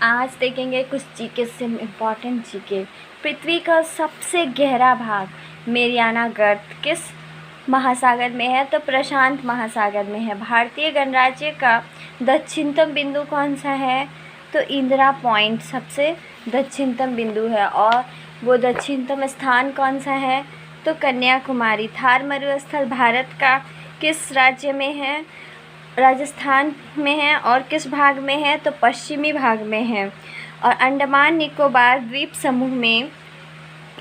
आज देखेंगे कुछ जीके से इम्पोर्टेंट जीके। पृथ्वी का सबसे गहरा भाग मेरियाना गर्त किस महासागर में है? तो प्रशांत महासागर में है। भारतीय गणराज्य का दक्षिणतम बिंदु कौन सा है? तो इंदिरा पॉइंट सबसे दक्षिणतम बिंदु है। और वो दक्षिणतम स्थान कौन सा है? तो कन्याकुमारी। थार मरुस्थल भारत का किस राज्य में है? राजस्थान में है। और किस भाग में है? तो पश्चिमी भाग में है। और अंडमान निकोबार द्वीप समूह में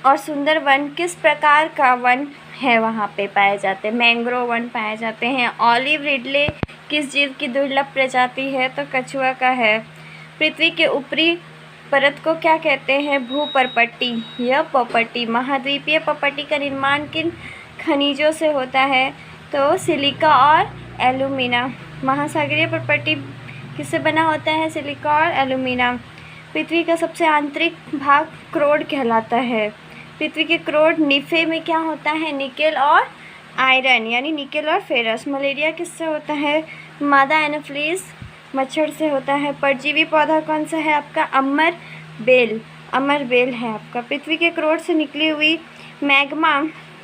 और सुंदरवन किस प्रकार का वन है वहाँ पे पाए जाते हैं? मैंग्रोव वन पाए जाते हैं। ऑलिव रिडले किस जीव की दुर्लभ प्रजाति है? तो कछुआ का है। पृथ्वी के ऊपरी परत को क्या कहते हैं? भूपर्पट्टी या पपट्टी। महाद्वीपीय पपट्टी का निर्माण किन खनिजों से होता है? तो सिलिका और एल्यूमिना। महासागरीय पर्पट्टी किससे बना होता है? सिलिका और एल्यूमिना। पृथ्वी का सबसे आंतरिक भाग क्रोड कहलाता है। पृथ्वी के क्रोड निफे में क्या होता है? निकेल और आयरन, यानी निकेल और फेरस। मलेरिया किससे होता है? मादा एनोफिलीज मच्छर से होता है। परजीवी पौधा कौन सा है आपका? अमर बेल। अमर बेल है आपका। पृथ्वी के क्रोड से निकली हुई मैग्मा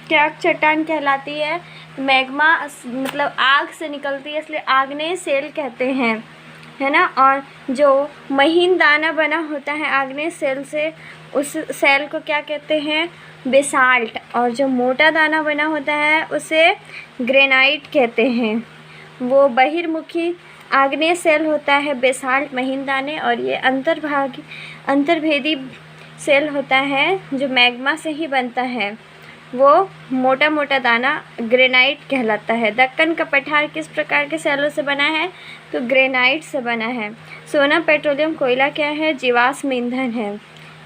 क्या चट्टान कहलाती है? मैग्मा मतलब आग से निकलती है, इसलिए आग्नेय सेल कहते हैं, है ना। और जो महीन दाना बना होता है आग्नेय सेल से, उस सेल को क्या कहते हैं? बेसाल्ट। और जो मोटा दाना बना होता है उसे ग्रेनाइट कहते हैं। वो बहिर्मुखी आग्नेय सेल होता है बेसाल्ट महीन दाने, और ये अंतर्भेदी सेल होता है जो मैग्मा से ही बनता है, वो मोटा मोटा दाना ग्रेनाइट कहलाता है। दक्कन का पठार किस प्रकार के सेलों से बना है? तो ग्रेनाइट से बना है। सोना पेट्रोलियम कोयला क्या है? जीवाश्म ईंधन है।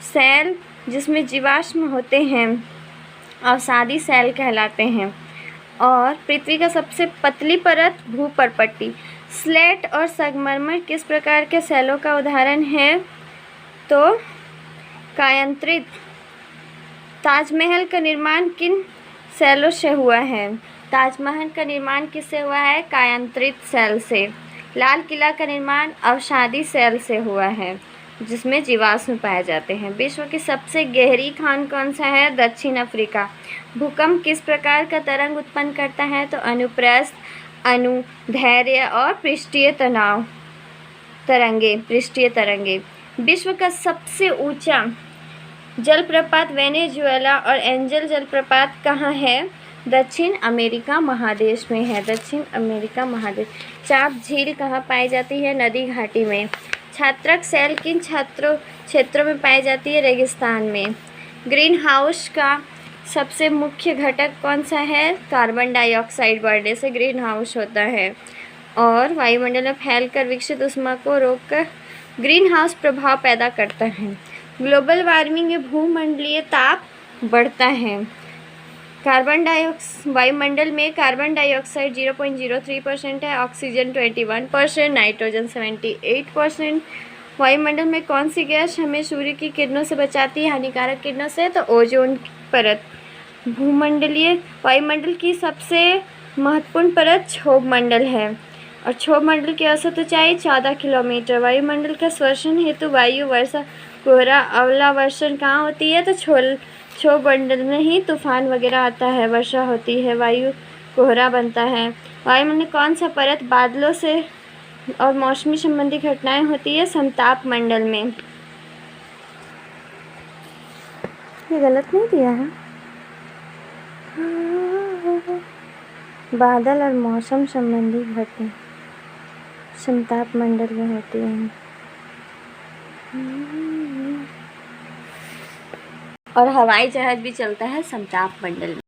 सेल जिसमें जीवाश्म होते हैं अवसादी सेल कहलाते हैं। और पृथ्वी का सबसे पतली परत भूपर्पट्टी। स्लेट और संगमरमर किस प्रकार के सेलों का उदाहरण है? तो कायांतरित। ताजमहल का निर्माण किन सेलों से हुआ है? ताजमहल का निर्माण किससे हुआ है? कायांतरित सेल से। लाल किला का निर्माण अवसादी सेल से हुआ है जिसमें जीवाश्म पाए जाते हैं। विश्व की सबसे गहरी खान कौन सा है? दक्षिण अफ्रीका। भूकंप किस प्रकार का तरंग उत्पन्न करता है? तो अनुप्रस्थ, अनुदैर्ध्य और पृष्ठीय तनाव तरंगे, पृष्ठीय तरंगे। विश्व का सबसे ऊंचा जलप्रपात वेनेजुएला और एंजल जलप्रपात कहाँ है? दक्षिण अमेरिका महादेश में है। दक्षिण अमेरिका महादेश। चाप झील कहाँ पाई जाती है? नदी घाटी में। छात्रक सेल किन क्षेत्रों में पाई जाती है? रेगिस्तान में। ग्रीन हाउस का सबसे मुख्य घटक कौन सा है? कार्बन डाइऑक्साइड बढ़ने से ग्रीन हाउस होता है। और वायुमंडल में फैलकर विकसित ऊष्मा को रोककर ग्रीन हाउस प्रभाव पैदा करता है। ग्लोबल वार्मिंग में भूमंडलीय ताप बढ़ता है। वायुमंडल में कार्बन डाइऑक्साइड 0.03% है, ऑक्सीजन 21%, नाइट्रोजन 78%। वायुमंडल में कौन सी गैस हमें सूर्य की किरणों से बचाती है, हानिकारक किरणों से? तो ओजोन परत। वायुमंडल की सबसे महत्वपूर्ण परत क्षोभ मंडल है, और क्षोभ मंडल की औसत ऊंचाई 14 किलोमीटर। वायुमंडल का स्वर्षण हेतु वायु, वर्षा, कोहरा, अवला वर्षण कहाँ होती है? तो क्षोभ मंडल में ही तूफान वगैरह आता है, वर्षा होती है, वायु कोहरा बनता है। वायुमंडल में कौन सा परत बादलों से और मौसमी संबंधी घटनाएं होती है? समताप मंडल में। ये गलत नहीं दिया है? बादल और मौसम संबंधी घटना समताप मंडल में होती है। और हवाई जहाज भी चलता है समताप मंडल में।